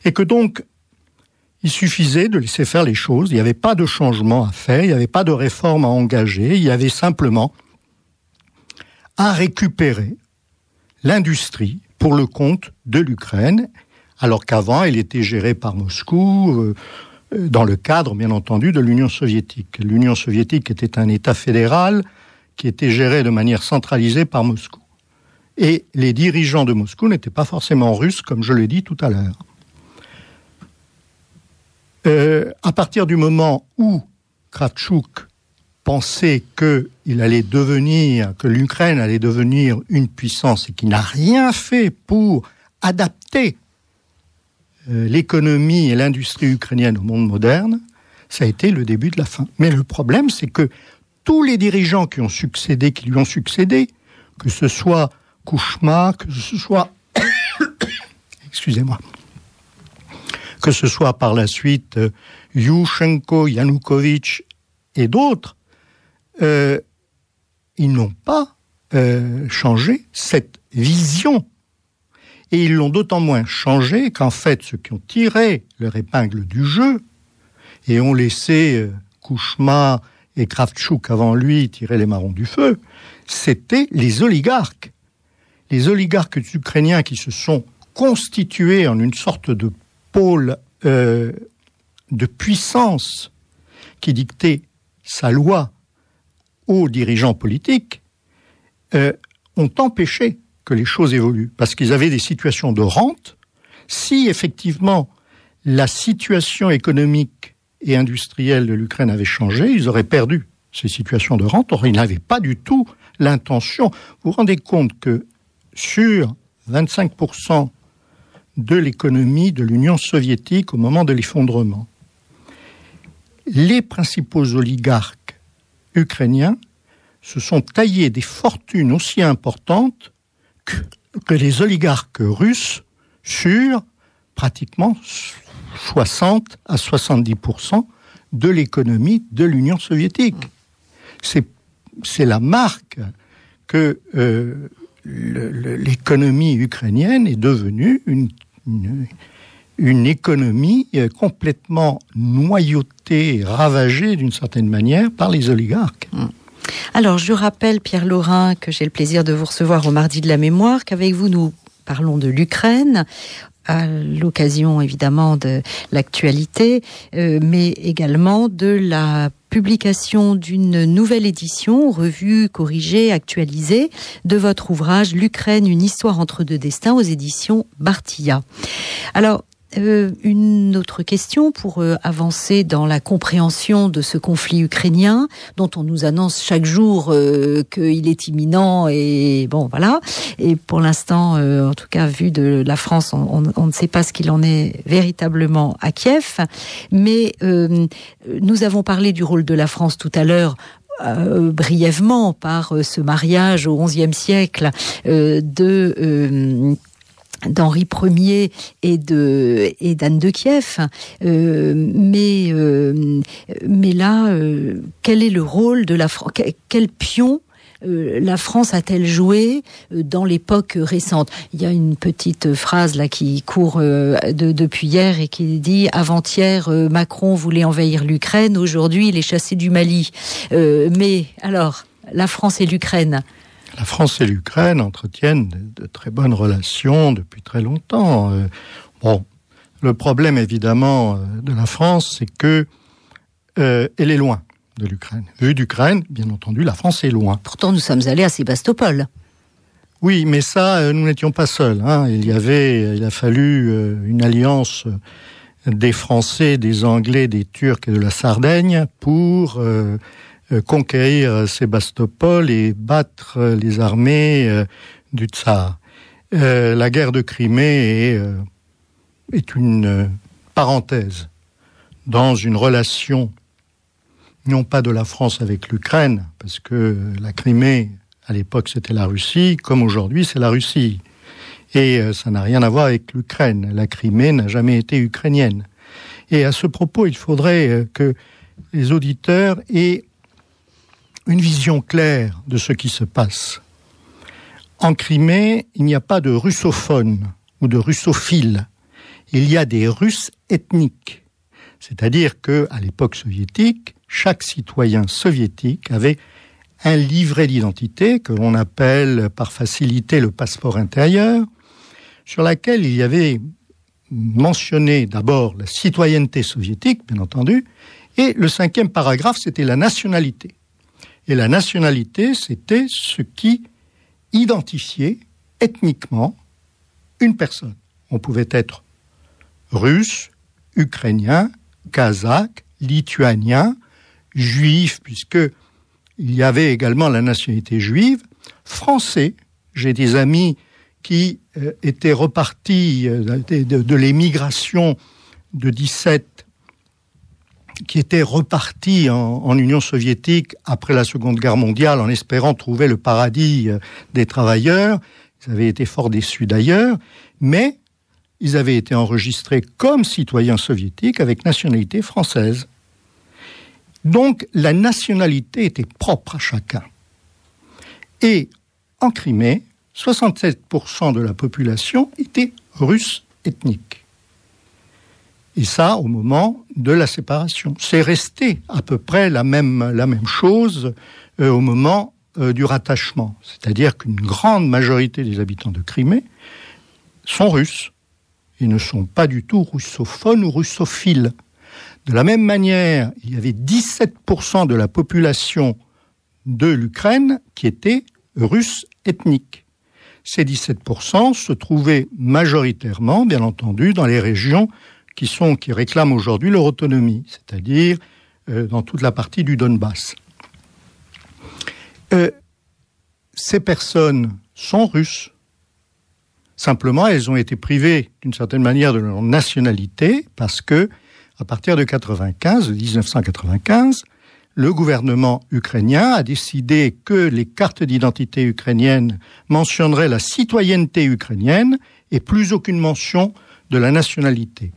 Et que donc, il suffisait de laisser faire les choses, il n'y avait pas de changement à faire, il n'y avait pas de réforme à engager, il y avait simplement à récupérer l'industrie pour le compte de l'Ukraine, alors qu'avant, elle était gérée par Moscou, dans le cadre, bien entendu, de l'Union soviétique. L'Union soviétique était un État fédéral qui était géré de manière centralisée par Moscou. Et les dirigeants de Moscou n'étaient pas forcément russes, comme je l'ai dit tout à l'heure. À partir du moment où Kravchuk pensait que l'Ukraine allait devenir une puissance et qui n'a rien fait pour adapter l'économie et l'industrie ukrainienne au monde moderne, ça a été le début de la fin. Mais le problème, c'est que tous les dirigeants qui lui ont succédé, que ce soit Kouchma, que ce soit que ce soit par la suite Yushchenko, Yanukovych et d'autres, ils n'ont pas changé cette vision. Et ils l'ont d'autant moins changé qu'en fait, ceux qui ont tiré leur épingle du jeu et ont laissé Kouchma et Kravchuk avant lui tirer les marrons du feu, c'était les oligarques. Les oligarques ukrainiens qui se sont constitués en une sorte de pôle de puissance qui dictait sa loi aux dirigeants politiques, ont empêché que les choses évoluent, parce qu'ils avaient des situations de rente. Si effectivement la situation économique et industrielle de l'Ukraine avait changé, ils auraient perdu ces situations de rente. Or, ils n'avaient pas du tout l'intention. Vous vous rendez compte que sur 25% de l'économie de l'Union soviétique au moment de l'effondrement, les principaux oligarques ukrainiens se sont taillés des fortunes aussi importantes que les oligarques russes sur pratiquement 60 à 70% de l'économie de l'Union soviétique. C'est la marque que l'économie ukrainienne est devenue une économie complètement noyautée, ravagée d'une certaine manière par les oligarques. Alors, je rappelle, Pierre Laurin, que j'ai le plaisir de vous recevoir au Mardi de la Mémoire, qu'avec vous, nous parlons de l'Ukraine, à l'occasion, évidemment, de l'actualité, mais également de la publication d'une nouvelle édition, revue, corrigée, actualisée, de votre ouvrage « L'Ukraine, une histoire entre deux destins » aux éditions Bartilla. Alors, une autre question pour avancer dans la compréhension de ce conflit ukrainien dont on nous annonce chaque jour qu'il est imminent et bon voilà, et pour l'instant en tout cas vu de la France on ne sait pas ce qu'il en est véritablement à Kiev, mais nous avons parlé du rôle de la France tout à l'heure brièvement par ce mariage au XIe siècle d'Henri Ier et d'Anne de Kiev, mais là, quel est le rôle de la France ? Quel pion la France a-t-elle joué dans l'époque récente ? Il y a une petite phrase là qui court depuis hier et qui dit « Avant-hier, Macron voulait envahir l'Ukraine, aujourd'hui il est chassé du Mali ». Mais alors, la France et l'Ukraine ? La France et l'Ukraine entretiennent de très bonnes relations depuis très longtemps. Le problème évidemment de la France, c'est que elle est loin de l'Ukraine. Vu d'Ukraine, bien entendu, la France est loin. Pourtant, nous sommes allés à Sébastopol. Oui, mais ça, nous n'étions pas seuls. Il a fallu une alliance des Français, des Anglais, des Turcs et de la Sardaigne pour conquérir Sébastopol et battre les armées du Tsar. La guerre de Crimée est une parenthèse dans une relation, non pas de la France avec l'Ukraine, parce que la Crimée, à l'époque, c'était la Russie, comme aujourd'hui, c'est la Russie. Et ça n'a rien à voir avec l'Ukraine. La Crimée n'a jamais été ukrainienne. Et à ce propos, il faudrait que les auditeurs aient une vision claire de ce qui se passe. En Crimée, il n'y a pas de russophones ou de russophiles. Il y a des Russes ethniques. C'est-à-dire qu'à l'époque soviétique, chaque citoyen soviétique avait un livret d'identité que l'on appelle par facilité le passeport intérieur, sur laquelle il y avait mentionné d'abord la citoyenneté soviétique, bien entendu, et le 5e paragraphe, c'était la nationalité. Et la nationalité, c'était ce qui identifiait ethniquement une personne. On pouvait être russe, ukrainien, kazakh, lituanien, juif, puisque il y avait également la nationalité juive, français. J'ai des amis qui étaient repartis de l'émigration de 17, qui étaient repartis en Union soviétique après la Seconde Guerre mondiale en espérant trouver le paradis des travailleurs. Ils avaient été fort déçus d'ailleurs, mais ils avaient été enregistrés comme citoyens soviétiques avec nationalité française. Donc la nationalité était propre à chacun. Et en Crimée, 67% de la population était russe ethnique. Et ça, au moment de la séparation. C'est resté à peu près la même chose au moment du rattachement. C'est-à-dire qu'une grande majorité des habitants de Crimée sont russes. Ils ne sont pas du tout russophones ou russophiles. De la même manière, il y avait 17% de la population de l'Ukraine qui était russe ethnique. Ces 17% se trouvaient majoritairement, bien entendu, dans les régions qui réclament aujourd'hui leur autonomie, c'est-à-dire dans toute la partie du Donbass. Ces personnes sont russes. Simplement, elles ont été privées, d'une certaine manière, de leur nationalité, parce que, à partir de 1995, le gouvernement ukrainien a décidé que les cartes d'identité ukrainiennes mentionneraient la citoyenneté ukrainienne et plus aucune mention de la nationalité.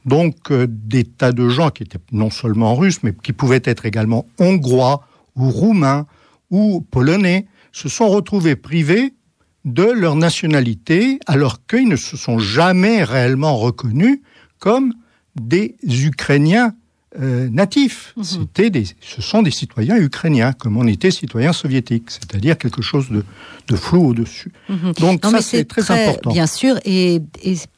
Donc, des tas de gens qui étaient non seulement russes, mais qui pouvaient être également hongrois ou roumains ou polonais, se sont retrouvés privés de leur nationalité, alors qu'ils ne se sont jamais réellement reconnus comme des Ukrainiens natifs. Ce sont des citoyens ukrainiens, comme on était citoyens soviétiques, c'est-à-dire quelque chose de flou au-dessus. Donc non, ça, c'est très important. Bien sûr, et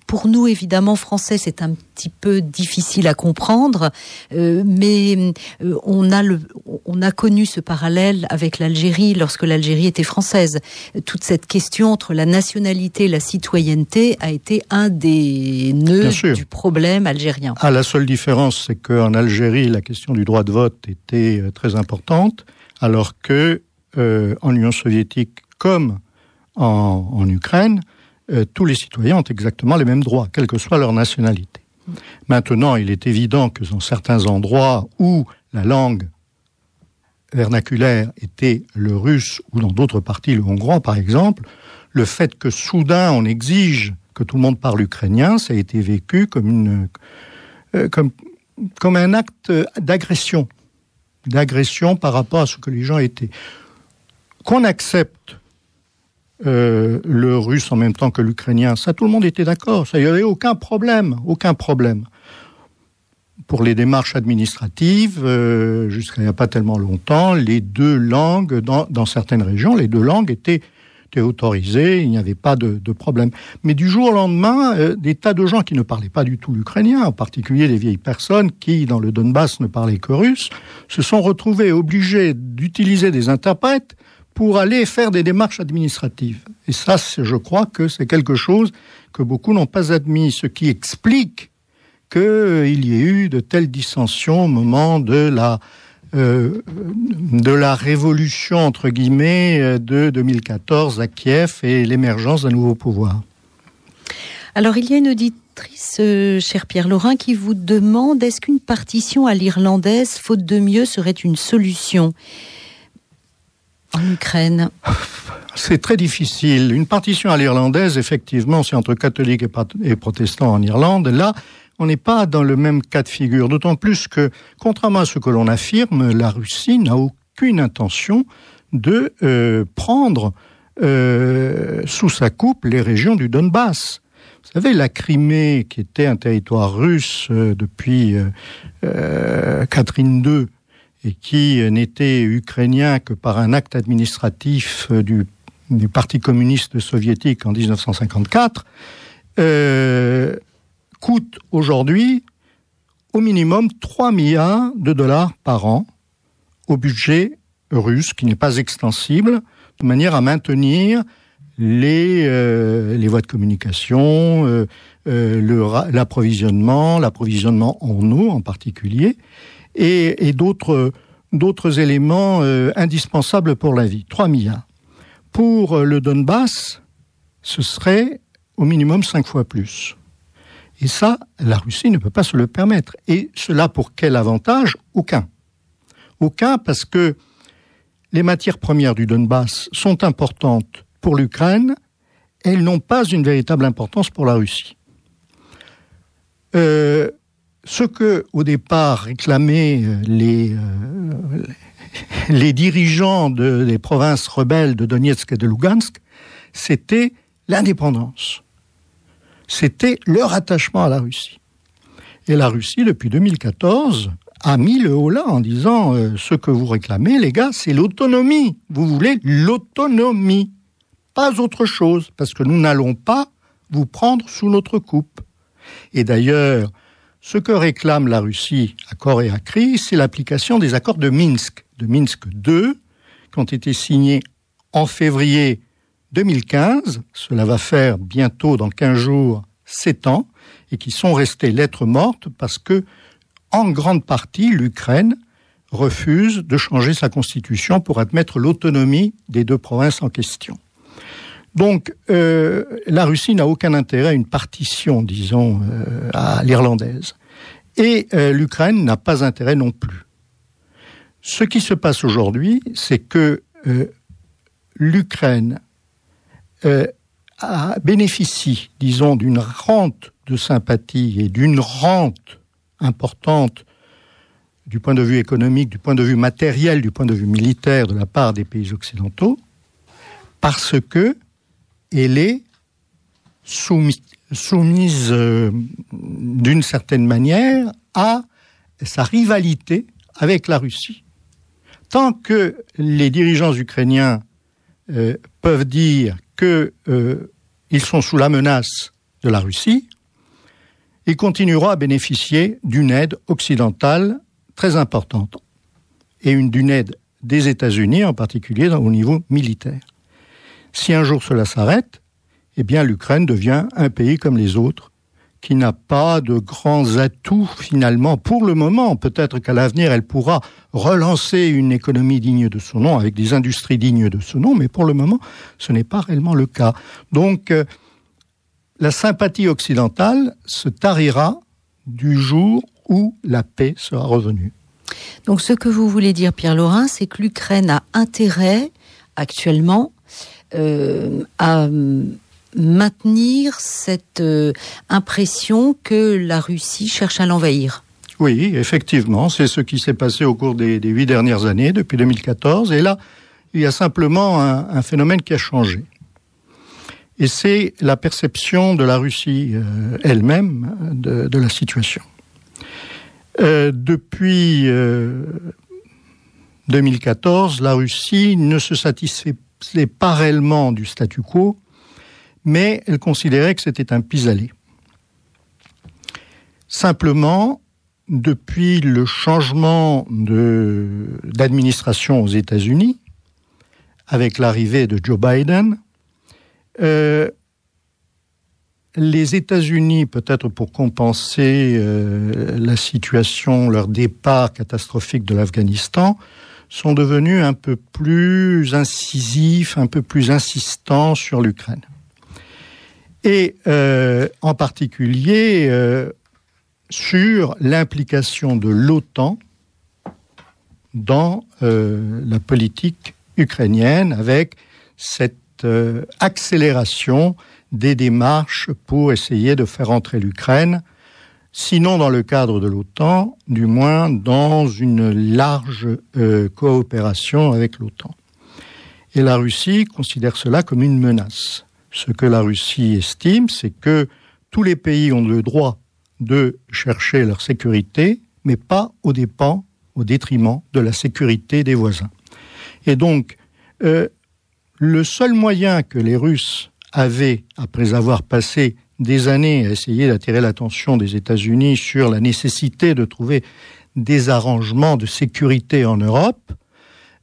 pour nous, évidemment, Français, c'est un petit peu difficile à comprendre, mais on a connu ce parallèle avec l'Algérie lorsque l'Algérie était française. Toute cette question entre la nationalité et la citoyenneté a été un des nœuds du problème algérien. Ah, la seule différence, c'est qu'en Algérie, la question du droit de vote était très importante, alors que en Union soviétique, comme en Ukraine, tous les citoyens ont exactement les mêmes droits, quelle que soit leur nationalité. Maintenant, il est évident que dans certains endroits où la langue vernaculaire était le russe, ou dans d'autres parties le hongrois, par exemple, le fait que soudain on exige que tout le monde parle ukrainien, ça a été vécu comme un acte d'agression par rapport à ce que les gens étaient. Qu'on accepte le russe en même temps que l'ukrainien, ça tout le monde était d'accord, ça, il n'y avait aucun problème. Pour les démarches administratives, jusqu'à il n'y a pas tellement longtemps, les deux langues, dans certaines régions, les deux langues étaient autorisées, il n'y avait pas de problème. Mais du jour au lendemain, des tas de gens qui ne parlaient pas du tout l'ukrainien, en particulier les vieilles personnes qui, dans le Donbass, ne parlaient que russe, se sont retrouvés obligés d'utiliser des interprètes pour aller faire des démarches administratives. Et ça, je crois que c'est quelque chose que beaucoup n'ont pas admis, ce qui explique qu'il y ait eu de telles dissensions au moment de la révolution, entre guillemets, de 2014 à Kiev et l'émergence d'un nouveau pouvoir. Alors, il y a une auditrice, cher Pierre Laurin, qui vous demande, est-ce qu'une partition à l'irlandaise, faute de mieux, serait une solution en Ukraine? C'est très difficile. Une partition à l'irlandaise, effectivement, c'est entre catholiques et protestants en Irlande. Là, on n'est pas dans le même cas de figure. D'autant plus que, contrairement à ce que l'on affirme, la Russie n'a aucune intention de prendre sous sa coupe les régions du Donbass. Vous savez, la Crimée, qui était un territoire russe depuis Catherine II, et qui n'était ukrainien que par un acte administratif du Parti communiste soviétique en 1954, coûte aujourd'hui au minimum 3 milliards de dollars par an au budget russe, qui n'est pas extensible, de manière à maintenir les voies de communication, l'approvisionnement en eau en particulier, et d'autres éléments indispensables pour la vie. 3 milliards. Pour le Donbass, ce serait au minimum 5 fois plus. Et ça, la Russie ne peut pas se le permettre. Et cela pour quel avantage ? Aucun. Aucun, parce que les matières premières du Donbass sont importantes pour l'Ukraine, elles n'ont pas une véritable importance pour la Russie. Ce que, au départ, réclamaient les dirigeants des provinces rebelles de Donetsk et de Lugansk, c'était l'indépendance. C'était leur attachement à la Russie. Et la Russie, depuis 2014, a mis le haut là en disant ce que vous réclamez, les gars, c'est l'autonomie. Vous voulez l'autonomie, pas autre chose, parce que nous n'allons pas vous prendre sous notre coupe. Et d'ailleurs, ce que réclame la Russie à corps et à cri, c'est l'application des accords de Minsk II, qui ont été signés en février 2015, cela va faire bientôt, dans 15 jours, 7 ans, et qui sont restés lettres mortes parce que, en grande partie, l'Ukraine refuse de changer sa constitution pour admettre l'autonomie des deux provinces en question. Donc, la Russie n'a aucun intérêt à une partition, disons, à l'irlandaise. Et l'Ukraine n'a pas intérêt non plus. Ce qui se passe aujourd'hui, c'est que l'Ukraine bénéficie, disons, d'une rente de sympathie et d'une rente importante du point de vue économique, du point de vue matériel, du point de vue militaire de la part des pays occidentaux, parce que elle est soumise d'une certaine manière à sa rivalité avec la Russie. Tant que les dirigeants ukrainiens peuvent dire qu'ils sont sous la menace de la Russie, ils continueront à bénéficier d'une aide occidentale très importante, et d'une aide des États-Unis, en particulier au niveau militaire. Si un jour cela s'arrête, eh bien l'Ukraine devient un pays comme les autres, qui n'a pas de grands atouts finalement pour le moment. Peut-être qu'à l'avenir, elle pourra relancer une économie digne de son nom, avec des industries dignes de ce nom, mais pour le moment, ce n'est pas réellement le cas. Donc, la sympathie occidentale se tarira du jour où la paix sera revenue. Donc, ce que vous voulez dire, Pierre Laurin, c'est que l'Ukraine a intérêt, actuellement, à maintenir cette impression que la Russie cherche à l'envahir. Oui, effectivement, c'est ce qui s'est passé au cours des 8 dernières années, depuis 2014. Et là, il y a simplement un phénomène qui a changé. Et c'est la perception de la Russie elle-même de la situation. Depuis 2014, la Russie ne se satisfaisait pas réellement du statu quo, mais elle considérait que c'était un pis-aller. Simplement, depuis le changement d'administration aux États-Unis, avec l'arrivée de Joe Biden, les États-Unis, peut-être pour compenser la situation, leur départ catastrophique de l'Afghanistan, sont devenus un peu plus incisifs, un peu plus insistants sur l'Ukraine. Et en particulier sur l'implication de l'OTAN dans la politique ukrainienne, avec cette accélération des démarches pour essayer de faire entrer l'Ukraine, sinon dans le cadre de l'OTAN, du moins dans une large coopération avec l'OTAN. Et la Russie considère cela comme une menace. Ce que la Russie estime, c'est que tous les pays ont le droit de chercher leur sécurité, mais pas au détriment de la sécurité des voisins. Et donc, le seul moyen que les Russes avaient, après avoir passé des années à essayer d'attirer l'attention des États-Unis sur la nécessité de trouver des arrangements de sécurité en Europe,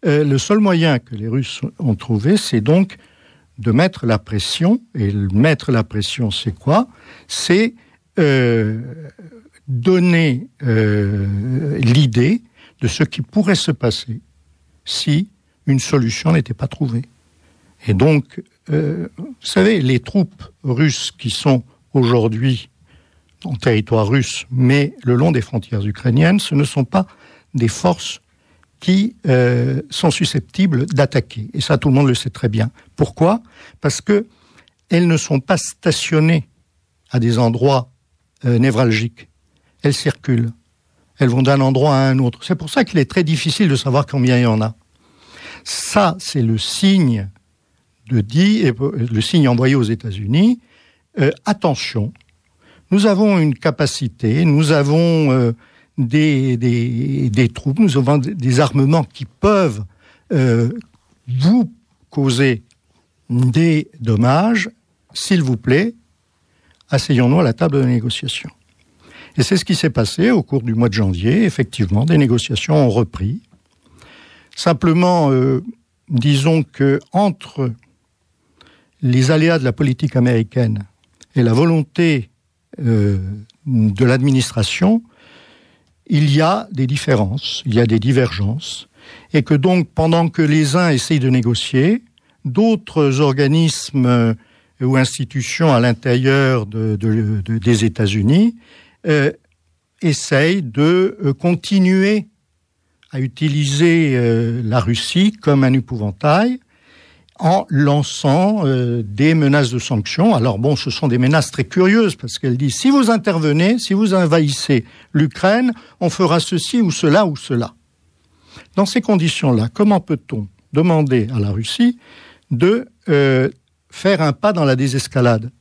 le seul moyen que les Russes ont trouvé, c'est donc de mettre la pression. Et mettre la pression, c'est quoi ? C'est donner l'idée de ce qui pourrait se passer si une solution n'était pas trouvée. Et donc, vous savez, les troupes russes qui sont aujourd'hui en territoire russe, mais le long des frontières ukrainiennes, ce ne sont pas des forces qui sont susceptibles d'attaquer. Et ça, tout le monde le sait très bien. Pourquoi ? Parce qu'elles ne sont pas stationnées à des endroits névralgiques. Elles circulent. Elles vont d'un endroit à un autre. C'est pour ça qu'il est très difficile de savoir combien il y en a. Ça, c'est le signe le signe envoyé aux États-Unis. Attention, nous avons une capacité, nous avons des troupes, nous avons des armements qui peuvent vous causer des dommages. S'il vous plaît, asseyons-nous à la table de négociation. Et c'est ce qui s'est passé au cours du mois de janvier. Effectivement, des négociations ont repris. Simplement, disons que entre les aléas de la politique américaine et la volonté de l'administration, il y a des différences, il y a des divergences, et que donc, pendant que les uns essayent de négocier, d'autres organismes ou institutions à l'intérieur des États-Unis essayent de continuer à utiliser la Russie comme un épouvantail en lançant des menaces de sanctions. Alors bon, ce sont des menaces très curieuses, parce qu'elles disent, si vous intervenez, si vous envahissez l'Ukraine, on fera ceci ou cela ou cela. Dans ces conditions-là, comment peut-on demander à la Russie de faire un pas dans la désescalade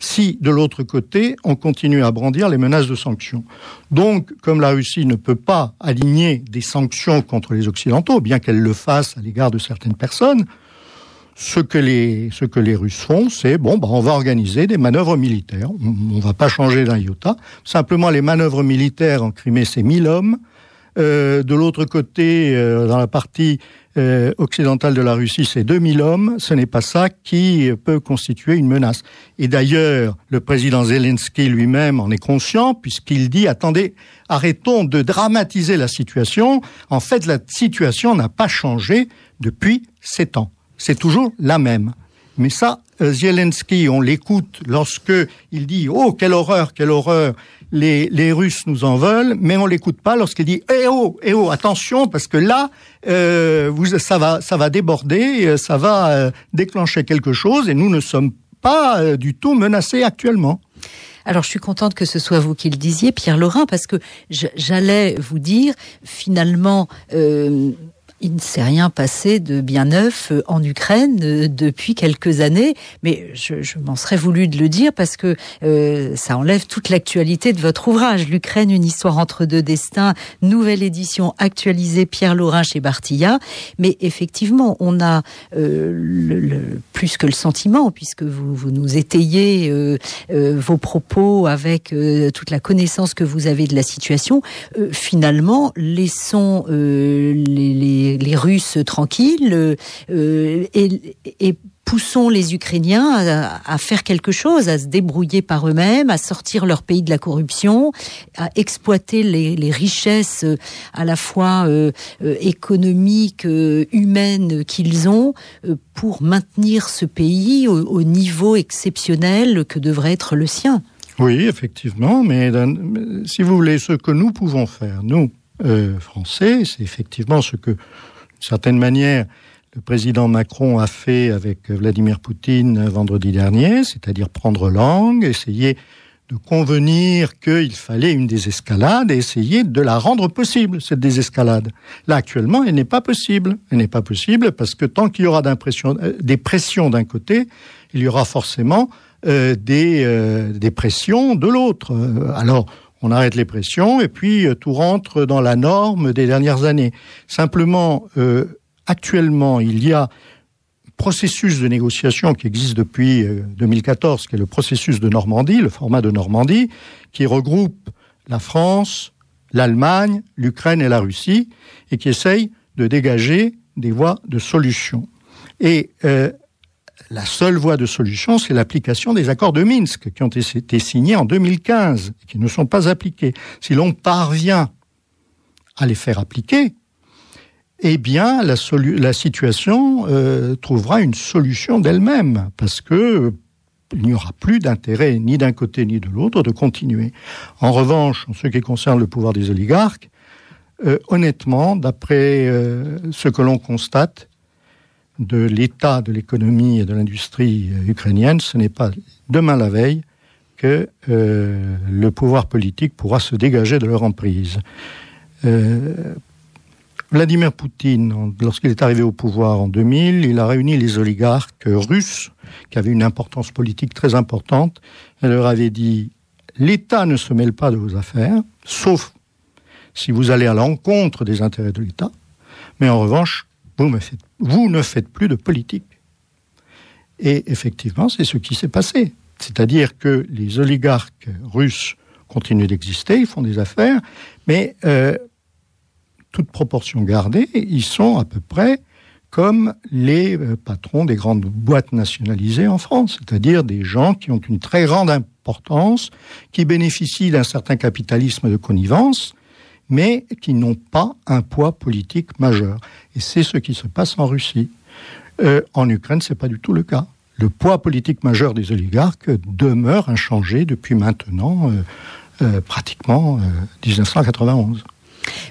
si, de l'autre côté, on continue à brandir les menaces de sanctions? Donc, comme la Russie ne peut pas aligner des sanctions contre les Occidentaux, bien qu'elle le fasse à l'égard de certaines personnes, ce que les Russes font, c'est, on va organiser des manœuvres militaires. On ne va pas changer d'un iota. Simplement, les manœuvres militaires en Crimée, c'est 1000 hommes. De l'autre côté, dans la partie occidentale de la Russie, c'est 2000 hommes. Ce n'est pas ça qui peut constituer une menace. Et d'ailleurs, le président Zelensky lui-même en est conscient, puisqu'il dit, attendez, arrêtons de dramatiser la situation. En fait, la situation n'a pas changé depuis 7 ans. C'est toujours la même. Mais ça, Zelensky, on l'écoute lorsque il dit « Oh, quelle horreur, les Russes nous en veulent », mais on l'écoute pas lorsqu'il dit « Eh oh, attention, parce que là, ça va déborder, ça va déclencher quelque chose, et nous ne sommes pas du tout menacés actuellement ». Alors, je suis contente que ce soit vous qui le disiez, Pierre Laurin, parce que j'allais vous dire, finalement... il ne s'est rien passé de bien neuf en Ukraine depuis quelques années, mais je m'en serais voulu de le dire parce que ça enlève toute l'actualité de votre ouvrage. L'Ukraine, une histoire entre deux destins, nouvelle édition actualisée, Pierre Laurin chez Bartilla. Mais effectivement, on a plus que le sentiment, puisque vous nous étayez vos propos avec toute la connaissance que vous avez de la situation. Finalement, laissons les Russes tranquilles et poussons les Ukrainiens à faire quelque chose, à se débrouiller par eux-mêmes, à sortir leur pays de la corruption, à exploiter les richesses à la fois économiques, humaines qu'ils ont, pour maintenir ce pays au niveau exceptionnel que devrait être le sien. Oui, effectivement, mais si vous voulez, ce que nous pouvons faire, nous, Français, c'est effectivement ce que, d'une certaine manière, le président Macron a fait avec Vladimir Poutine vendredi dernier, c'est-à-dire prendre langue, essayer de convenir qu'il fallait une désescalade et essayer de la rendre possible, cette désescalade. Là, actuellement, elle n'est pas possible. Elle n'est pas possible parce que tant qu'il y aura des pressions d'un côté, il y aura forcément des pressions de l'autre. Alors, on arrête les pressions et puis tout rentre dans la norme des dernières années. Simplement, actuellement, il y a processus de négociation qui existe depuis 2014, qui est le processus de Normandie, le format de Normandie, qui regroupe la France, l'Allemagne, l'Ukraine et la Russie, et qui essaye de dégager des voies de solution. Et la seule voie de solution, c'est l'application des accords de Minsk, qui ont été signés en 2015, et qui ne sont pas appliqués. Si l'on parvient à les faire appliquer, eh bien, la situation trouvera une solution d'elle-même, parce que il n'y aura plus d'intérêt ni d'un côté ni de l'autre de continuer. En revanche, en ce qui concerne le pouvoir des oligarques, honnêtement, d'après ce que l'on constate de l'état de l'économie et de l'industrie ukrainienne, ce n'est pas demain la veille que le pouvoir politique pourra se dégager de leur emprise. Vladimir Poutine, lorsqu'il est arrivé au pouvoir en 2000, il a réuni les oligarques russes, qui avaient une importance politique très importante, et leur avait dit « l'État ne se mêle pas de vos affaires, sauf si vous allez à l'encontre des intérêts de l'État, mais en revanche, vous ne faites plus de politique. » Et effectivement, c'est ce qui s'est passé. C'est-à-dire que les oligarques russes continuent d'exister, ils font des affaires, mais toute proportion gardée, ils sont à peu près comme les patrons des grandes boîtes nationalisées en France, c'est-à-dire des gens qui ont une très grande importance, qui bénéficient d'un certain capitalisme de connivence, mais qui n'ont pas un poids politique majeur. Et c'est ce qui se passe en Russie. En Ukraine, c'est pas du tout le cas. Le poids politique majeur des oligarques demeure inchangé depuis maintenant pratiquement 1991.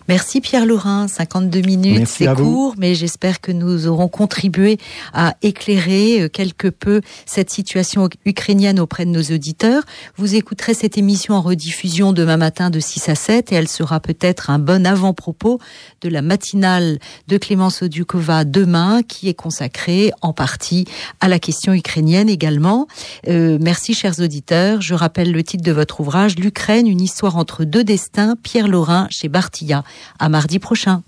Merci Pierre Laurin, 52 minutes, merci c'est court, mais j'espère que nous aurons contribué à éclairer quelque peu cette situation ukrainienne auprès de nos auditeurs. Vous écouterez cette émission en rediffusion demain matin de 6 à 7 et elle sera peut-être un bon avant-propos de la matinale de Clémence Audiukova demain, qui est consacrée en partie à la question ukrainienne également. Merci chers auditeurs, je rappelle le titre de votre ouvrage, L'Ukraine, une histoire entre deux destins, Pierre Laurin chez Bartilla. À mardi prochain.